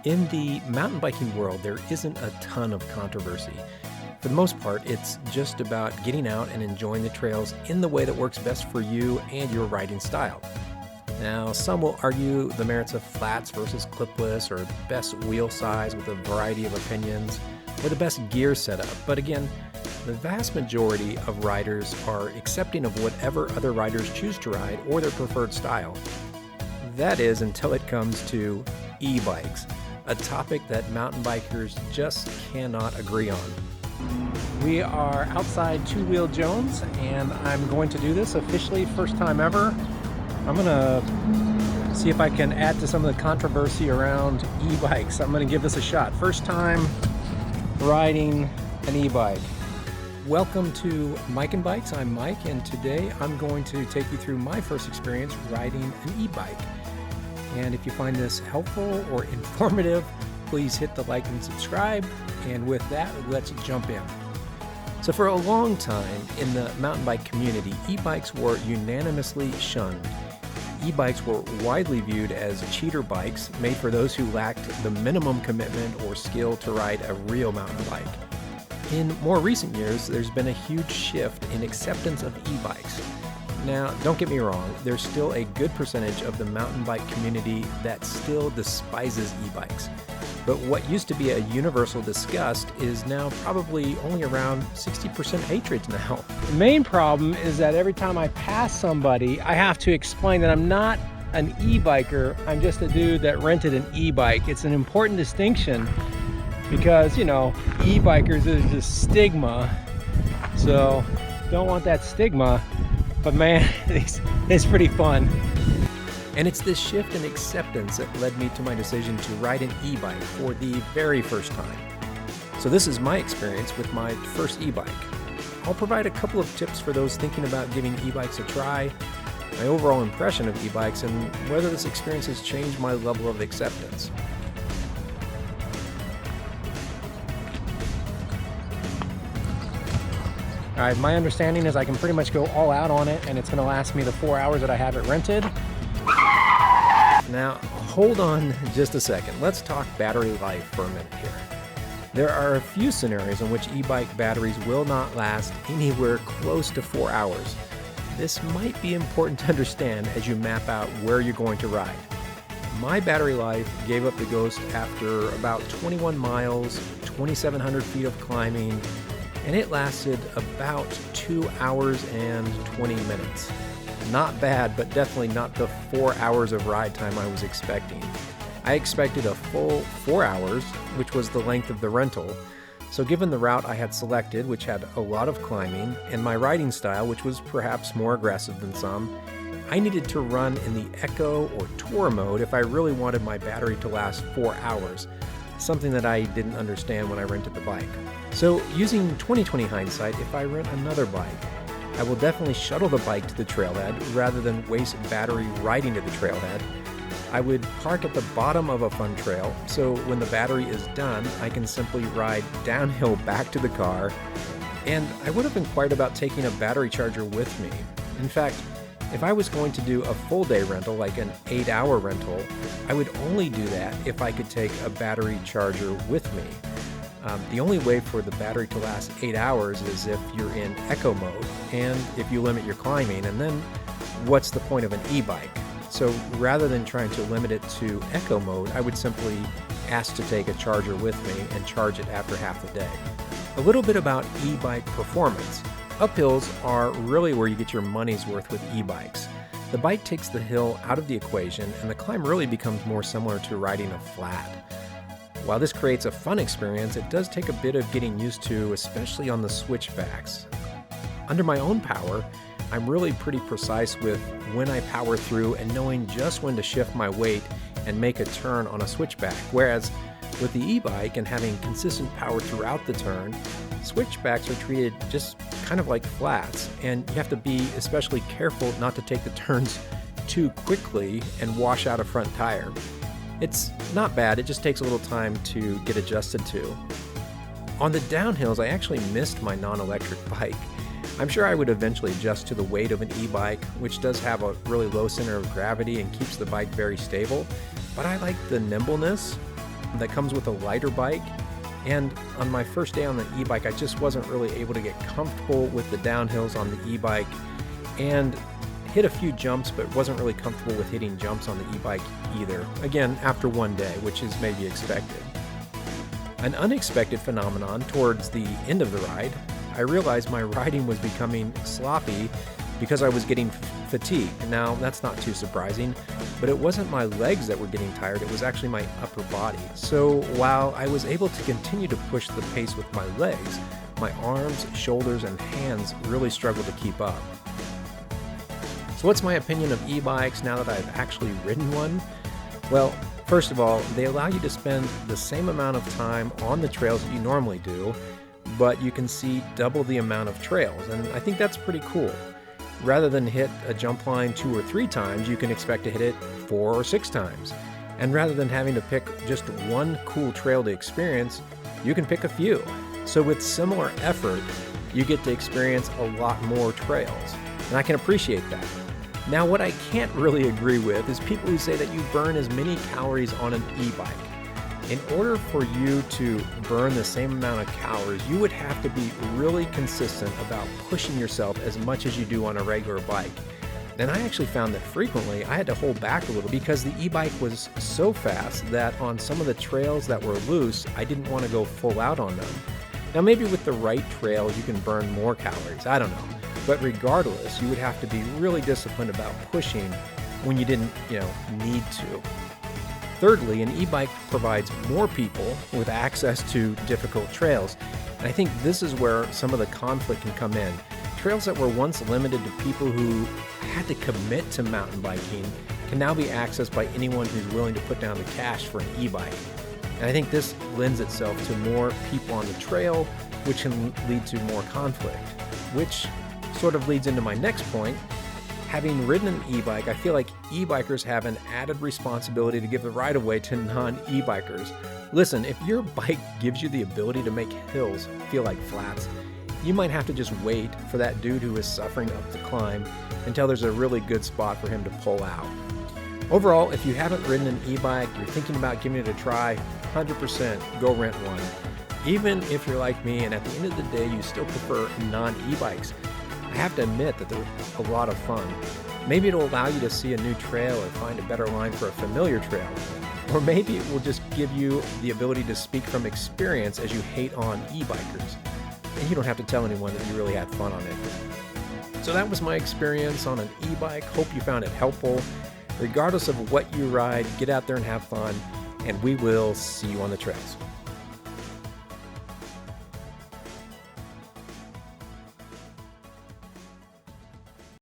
In the mountain biking world, there isn't a ton of controversy. For the most part, it's just about getting out and enjoying the trails in the way that works best for you and your riding style. Now, some will argue the merits of flats versus clipless, or best wheel size with a variety of opinions, or the best gear setup. But again, the vast majority of riders are accepting of whatever other riders choose to ride or their preferred style. That is, until it comes to e-bikes, a topic that mountain bikers just cannot agree on. We are outside Two Wheel Jones, and I'm going to do this officially, first time ever. I'm gonna see if I can add to some of the controversy around e-bikes. I'm gonna give this a shot. First time riding an e-bike. Welcome to Mike and Bikes. I'm Mike, and today I'm going to take you through my first experience riding an e-bike. And if you find this helpful or informative, please hit the like and subscribe. And with that, let's jump in. So for a long time in the mountain bike community, e-bikes were unanimously shunned. E-bikes were widely viewed as cheater bikes made for those who lacked the minimum commitment or skill to ride a real mountain bike. In more recent years, there's been a huge shift in acceptance of e-bikes. Now, don't get me wrong, there's still a good percentage of the mountain bike community that still despises e-bikes. But what used to be a universal disgust is now probably only around 60% hatred now. The main problem is that every time I pass somebody, I have to explain that I'm not an e-biker, I'm just a dude that rented an e-bike. It's an important distinction because, you know, e-bikers is just stigma. So, don't want that stigma. But man, it's pretty fun. And it's this shift in acceptance that led me to my decision to ride an e-bike for the very first time. So this is my experience with my first e-bike. I'll provide a couple of tips for those thinking about giving e-bikes a try, my overall impression of e-bikes, and whether this experience has changed my level of acceptance. All right, my understanding is I can pretty much go all out on it, and it's gonna last me the 4 hours that I have it rented. Now, hold on just a second. Let's talk battery life for a minute here. There are a few scenarios in which e-bike batteries will not last anywhere close to 4 hours. This might be important to understand as you map out where you're going to ride. My battery life gave up the ghost after about 21 miles, 2,700 feet of climbing, and it lasted about 2 hours and 20 minutes. Not bad, but definitely not the 4 hours of ride time I was expecting. I expected a full 4 hours, which was the length of the rental. So given the route I had selected, which had a lot of climbing, and my riding style, which was perhaps more aggressive than some, I needed to run in the Eco or Tour mode if I really wanted my battery to last 4 hours. Something that I didn't understand when I rented the bike. So using 20/20 hindsight, if I rent another bike, I will definitely shuttle the bike to the trailhead rather than waste battery riding to the trailhead. I would park at the bottom of a fun trail, so when the battery is done, I can simply ride downhill back to the car, and I would have inquired about taking a battery charger with me. In fact, if I was going to do a full day rental, like an 8-hour rental, I would only do that if I could take a battery charger with me. The only way for the battery to last 8 hours is if you're in Eco mode and if you limit your climbing, and then what's the point of an e-bike? So rather than trying to limit it to Eco mode, I would simply ask to take a charger with me and charge it after half the day. A little bit about e-bike performance. Uphills are really where you get your money's worth with e-bikes. The bike takes the hill out of the equation, and the climb really becomes more similar to riding a flat. While this creates a fun experience, it does take a bit of getting used to, especially on the switchbacks. Under my own power, I'm really pretty precise with when I power through and knowing just when to shift my weight and make a turn on a switchback, whereas with the e-bike and having consistent power throughout the turn, switchbacks are treated just kind of like flats, and you have to be especially careful not to take the turns too quickly and wash out a front tire. It's not bad, it just takes a little time to get adjusted to. On the downhills, I actually missed my non-electric bike. I'm sure I would eventually adjust to the weight of an e-bike, which does have a really low center of gravity and keeps the bike very stable, but I like the nimbleness. that comes with a lighter bike. And on my first day on the e-bike, I just wasn't really able to get comfortable with the downhills on the e-bike and hit a few jumps, but wasn't really comfortable with hitting jumps on the e-bike either. Again, after one day, which is maybe expected. An unexpected phenomenon towards the end of the ride, I realized my riding was becoming sloppy because I was getting fatigued. Now, that's not too surprising, but it wasn't my legs that were getting tired, it was actually my upper body. So while I was able to continue to push the pace with my legs, my arms, shoulders, and hands really struggled to keep up. So what's my opinion of e-bikes now that I've actually ridden one? Well, first of all, they allow you to spend the same amount of time on the trails that you normally do, but you can see double the amount of trails, and I think that's pretty cool. Rather than hit a jump line 2 or 3 times, you can expect to hit it 4 or 6 times. And rather than having to pick just one cool trail to experience, you can pick a few. So with similar effort, you get to experience a lot more trails. And I can appreciate that. Now, what I can't really agree with is people who say that you burn as many calories on an e-bike. In order for you to burn the same amount of calories, you would have to be really consistent about pushing yourself as much as you do on a regular bike. And I actually found that frequently I had to hold back a little because the e-bike was so fast that on some of the trails that were loose, I didn't want to go full out on them. Now, maybe with the right trails, you can burn more calories, I don't know. But regardless, you would have to be really disciplined about pushing when you didn't, need to. Thirdly, an e-bike provides more people with access to difficult trails. And I think this is where some of the conflict can come in. Trails that were once limited to people who had to commit to mountain biking can now be accessed by anyone who's willing to put down the cash for an e-bike. And I think this lends itself to more people on the trail, which can lead to more conflict, which sort of leads into my next point. Having ridden an e-bike, I feel like e-bikers have an added responsibility to give the right-of-way to non-e-bikers. Listen, if your bike gives you the ability to make hills feel like flats, you might have to just wait for that dude who is suffering up the climb until there's a really good spot for him to pull out. Overall, if you haven't ridden an e-bike, you're thinking about giving it a try, 100% go rent one. Even if you're like me and at the end of the day you still prefer non-e-bikes, I have to admit that they're a lot of fun. Maybe it'll allow you to see a new trail or find a better line for a familiar trail. Or maybe it will just give you the ability to speak from experience as you hate on e-bikers. And you don't have to tell anyone that you really had fun on it. So that was my experience on an e-bike. Hope you found it helpful. Regardless of what you ride, get out there and have fun, and we will see you on the trails.